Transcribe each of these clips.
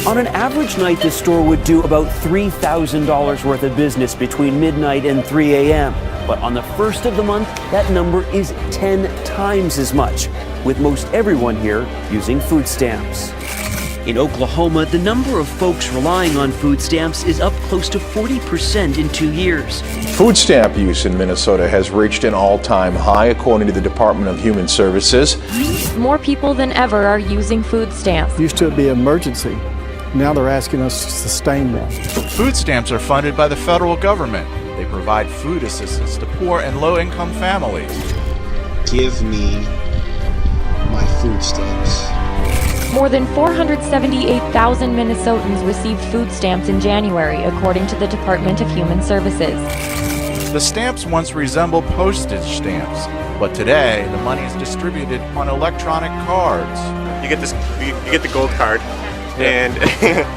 On an average night, this store would do about $3,000 worth of business between midnight and 3 a.m. But on the first of the month, that number is 10 times as much, with most everyone here using food stamps. In Oklahoma, the number of folks relying on food stamps is up close to 40% in 2 years. Food stamp use in Minnesota has reached an all-time high, according to the Department of Human Services. More people than ever are using food stamps. Used to be an emergency. Now they're asking us to sustain that. Food stamps are funded by the federal government. They provide food assistance to poor and low-income families. Give me my food stamps. More than 478,000 Minnesotans received food stamps in January, according to the Department of Human Services. The stamps once resembled postage stamps, but today the money is distributed on electronic cards. You get this, you get the gold card, and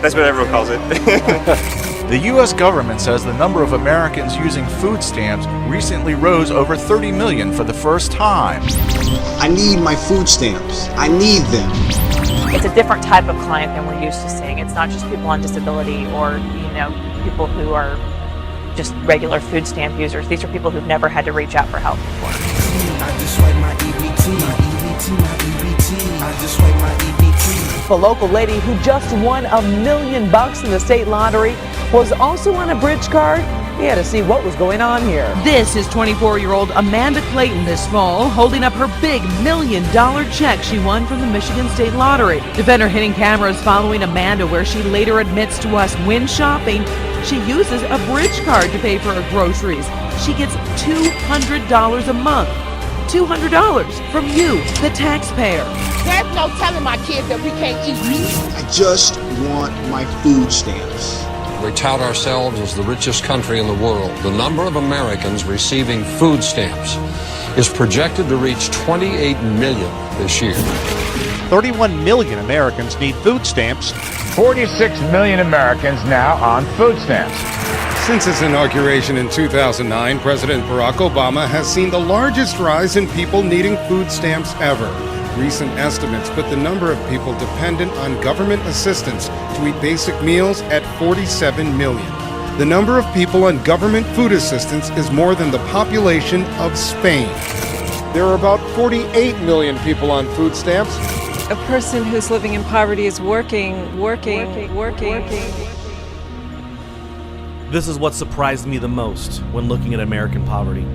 that's what everyone calls it. The U.S. government says the number of Americans using food stamps recently rose over 30 million for the first time. I need my food stamps. I need them. It's a different type of client than we're used to seeing. It's not just people on disability or, people who are just regular food stamp users. These are people who've never had to reach out for help before. I just swipe my EBT, my EBT, my EBT. I just swipe my EBT. The local lady who just won $1 million in the state lottery was also on a bridge card. He had to see what was going on here. This is 24-year-old Amanda Clayton this fall, holding up her big $1 million check she won from the Michigan State Lottery. Defender hitting cameras following Amanda, where she later admits to us when shopping, she uses a bridge card to pay for her groceries. She gets $200 a month. $200 from you, the taxpayer. There's no telling my kids that we can't eat. I just want my food stamps. We tout ourselves as the richest country in the world. The number of Americans receiving food stamps is projected to reach 28 million this year. 31 million Americans need food stamps. 46 million Americans now on food stamps. Since its inauguration in 2009, President Barack Obama has seen the largest rise in people needing food stamps ever. Recent estimates put the number of people dependent on government assistance to eat basic meals at 47 million. The number of people on government food assistance is more than the population of Spain. There are about 48 million people on food stamps. A person who's living in poverty is working. This is what surprised me the most when looking at American poverty.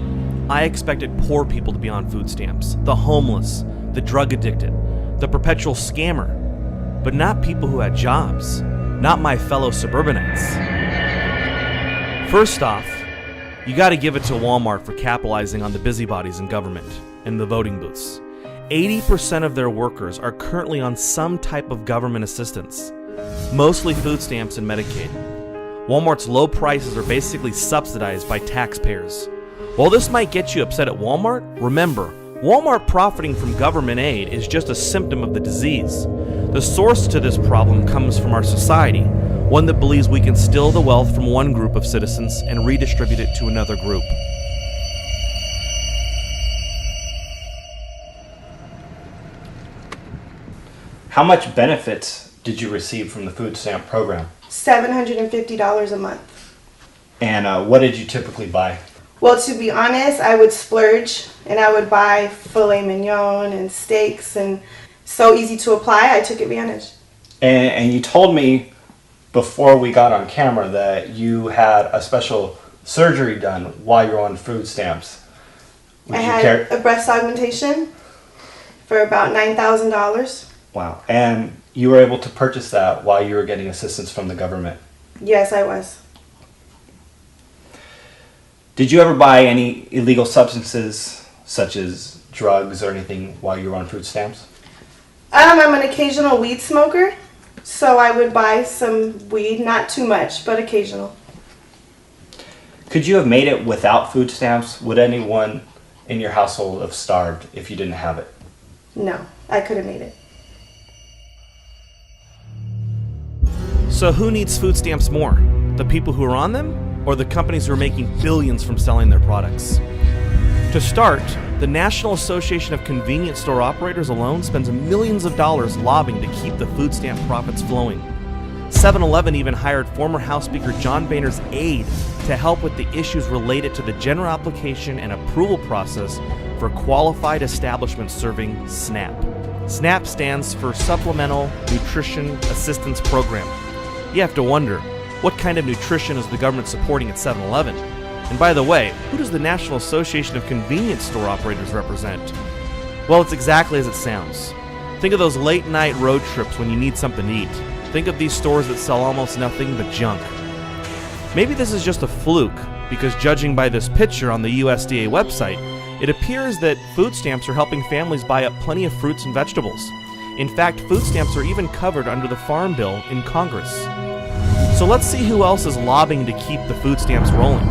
I expected poor people to be on food stamps, the homeless, the drug addicted, the perpetual scammer, but not people who had jobs, not my fellow suburbanites. First off, you gotta give it to Walmart for capitalizing on the busybodies in government and the voting booths. 80% of their workers are currently on some type of government assistance, mostly food stamps and Medicaid. Walmart's low prices are basically subsidized by taxpayers. While this might get you upset at Walmart, remember, Walmart profiting from government aid is just a symptom of the disease. The source to this problem comes from our society, one that believes we can steal the wealth from one group of citizens and redistribute it to another group. How much benefits did you receive from the food stamp program? $750 a month. And what did you typically buy? Well, to be honest, I would splurge and I would buy filet mignon and steaks, and so easy to apply, I took advantage. And you told me before we got on camera that you had a special surgery done while you were on food stamps. I had a breast augmentation for about $9,000. Wow. And you were able to purchase that while you were getting assistance from the government? Yes, I was. Did you ever buy any illegal substances, such as drugs or anything, while you were on food stamps? I'm an occasional weed smoker, so I would buy some weed, not too much, but occasional. Could you have made it without food stamps? Would anyone in your household have starved if you didn't have it? No, I could have made it. So who needs food stamps more? The people who are on them, or the companies who are making billions from selling their products? To start, the National Association of Convenience Store Operators alone spends millions of dollars lobbying to keep the food stamp profits flowing. 7-Eleven even hired former House Speaker John Boehner's aide to help with the issues related to the general application and approval process for qualified establishments serving SNAP. SNAP stands for Supplemental Nutrition Assistance Program. You have to wonder, what kind of nutrition is the government supporting at 7-Eleven? And by the way, who does the National Association of Convenience Store Operators represent? Well, it's exactly as it sounds. Think of those late-night road trips when you need something to eat. Think of these stores that sell almost nothing but junk. Maybe this is just a fluke, because judging by this picture on the USDA website, it appears that food stamps are helping families buy up plenty of fruits and vegetables. In fact, food stamps are even covered under the Farm Bill in Congress. So let's see who else is lobbying to keep the food stamps rolling.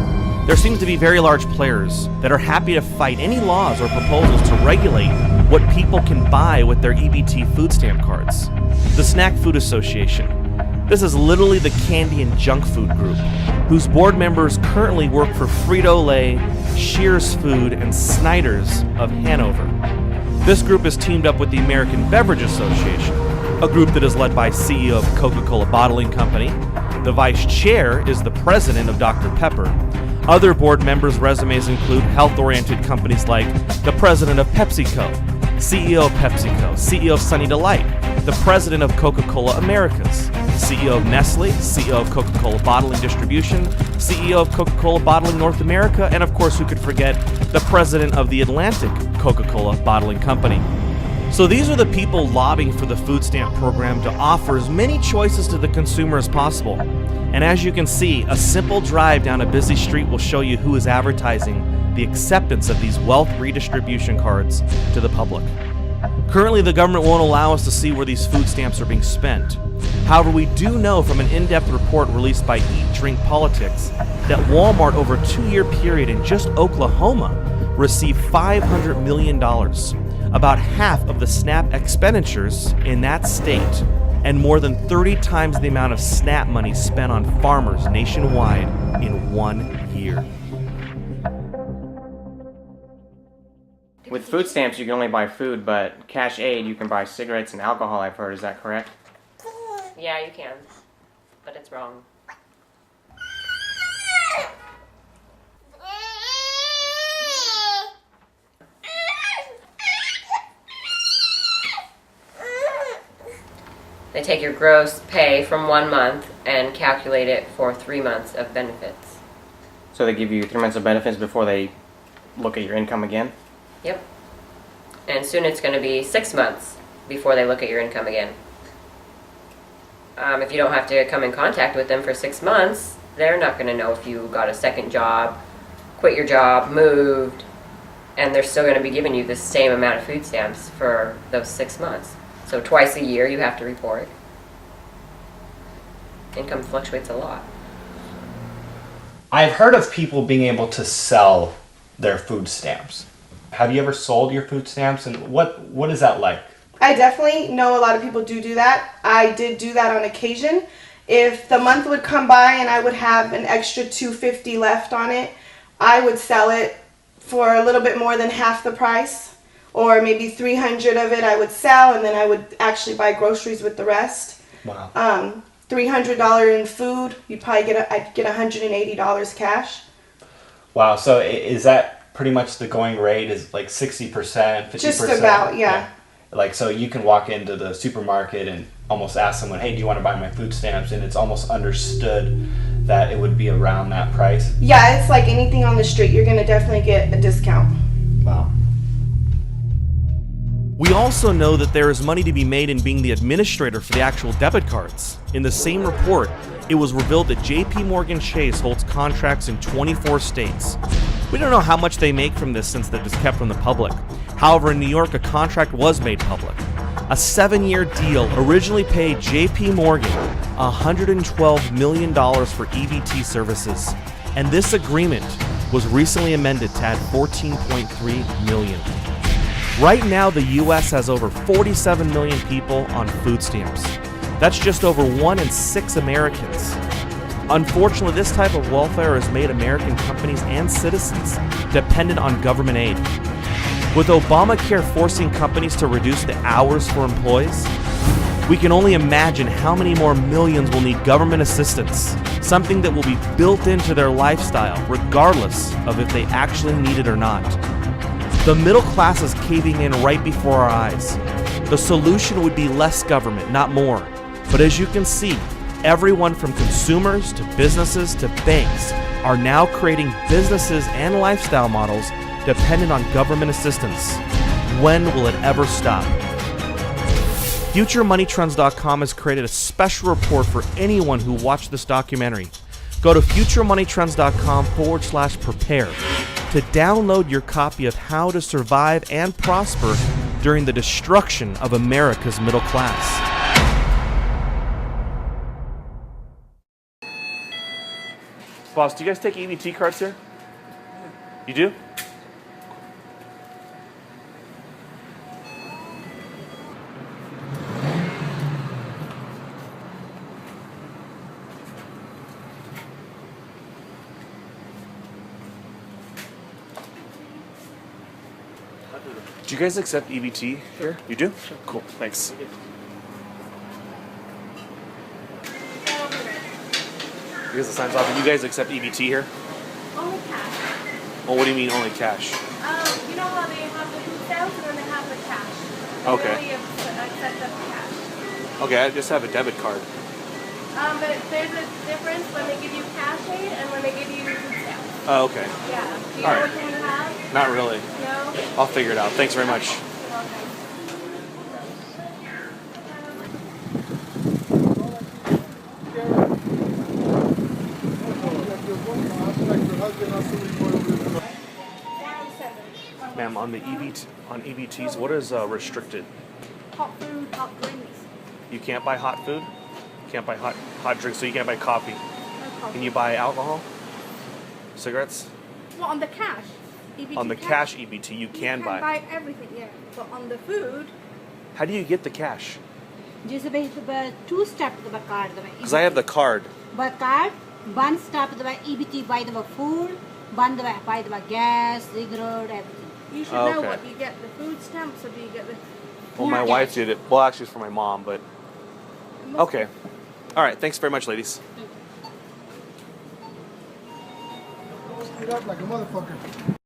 There seems to be very large players that are happy to fight any laws or proposals to regulate what people can buy with their EBT food stamp cards. The Snack Food Association. This is literally the candy and junk food group, whose board members currently work for Frito-Lay, Shears Food, and Snyder's of Hanover. This group is teamed up with the American Beverage Association, a group that is led by CEO of Coca-Cola Bottling Company. The vice chair is the president of Dr. Pepper. Other board members' resumes include health-oriented companies like the president of PepsiCo, CEO of PepsiCo, CEO of Sunny Delight, the president of Coca-Cola Americas, CEO of Nestle, CEO of Coca-Cola Bottling Distribution, CEO of Coca-Cola Bottling North America, and of course, who could forget the president of the Atlantic Coca-Cola Bottling Company. So these are the people lobbying for the food stamp program to offer as many choices to the consumer as possible. And as you can see, a simple drive down a busy street will show you who is advertising the acceptance of these wealth redistribution cards to the public. Currently, the government won't allow us to see where these food stamps are being spent. However, we do know from an in-depth report released by Eat Drink Politics that Walmart over a 2-year period in just Oklahoma received $500 million, about half of the SNAP expenditures in that state, and more than 30 times the amount of SNAP money spent on farmers nationwide in 1 year. With food stamps, you can only buy food, but cash aid, you can buy cigarettes and alcohol, I've heard. Is that correct? Yeah, you can, but it's wrong. They take your gross pay from 1 month and calculate it for 3 months of benefits. So they give you 3 months of benefits before they look at your income again? Yep. And soon it's going to be 6 months before they look at your income again. If you don't have to come in contact with them for 6 months, they're not going to know if you got a second job, quit your job, moved, and they're still going to be giving you the same amount of food stamps for those 6 months. So twice a year you have to report. Income fluctuates a lot. I've heard of people being able to sell their food stamps. Have you ever sold your food stamps, and what is that like? I definitely know a lot of people do that. I did do that on occasion. If the month would come by and I would have an extra $250 left on it, I would sell it for a little bit more than half the price, or maybe $300 of it I would sell, and then I would actually buy groceries with the rest. Wow. $300 in food, you'd probably I'd get $180 cash. Wow. So is that pretty much the going rate? Is like 60%, 50%? Just about, yeah. Like, so you can walk into the supermarket and almost ask someone, hey, do you want to buy my food stamps? And it's almost understood that it would be around that price. Yeah, it's like anything on the street. You're going to definitely get a discount. Wow. We also know that there is money to be made in being the administrator for the actual debit cards. In the same report, it was revealed that JP Morgan Chase holds contracts in 24 states. We don't know how much they make from this since that is kept from the public. However, in New York, a contract was made public. A 7-year deal originally paid JP Morgan $112 million for EBT services, and this agreement was recently amended to add $14.3 million. Right now, the U.S. has over 47 million people on food stamps. That's just over 1 in 6 Americans. Unfortunately, this type of welfare has made American companies and citizens dependent on government aid. With Obamacare forcing companies to reduce the hours for employees, We can only imagine how many more millions will need government assistance, something that will be built into their lifestyle, regardless of if they actually need it or not. The middle class is caving in right before our eyes. The solution would be less government, not more. But as you can see, everyone from consumers to businesses to banks are now creating businesses and lifestyle models dependent on government assistance. When will it ever stop? FutureMoneyTrends.com has created a special report for anyone who watched this documentary. Go to FutureMoneyTrends.com/prepare to download your copy of How to Survive and Prosper During the Destruction of America's Middle Class. Boss, do you guys take EBT cards here? You do? Do you guys accept EBT here? You do? Sure. Cool, thanks. Here's the signs off. You guys accept EBT here? Only cash. Well, what do you mean only cash? You know how they have the food stamps and then they have the cash. Okay. Only accept the cash. Okay, I just have a debit card. But there's a difference when they give you cash aid and when they give you food stamps. Oh, okay. Yeah. Do you All know right. which one you have? Not really. No? I'll figure it out. Thanks very much. You're welcome. Ma'am, on the EBTs, what is restricted? Hot food, hot drinks. You can't buy hot food? You can't buy hot drinks, so you can't buy coffee. No coffee. Can you buy alcohol? Cigarettes? Well, on the cash. EBT On the cash EBT, you can buy. buy everything, yeah. But on the food, How do you get the cash? Just two steps the card. Because I have the card. But card, one step the EBT buy the food, one the buy the gas, cigarette, everything. you should Oh, know okay. what. Do you get the food stamps or do you get the... Well, my wife did it. Well, actually, it's for my mom, but... Okay. All right, thanks very much, ladies. Straight up like a motherfucker.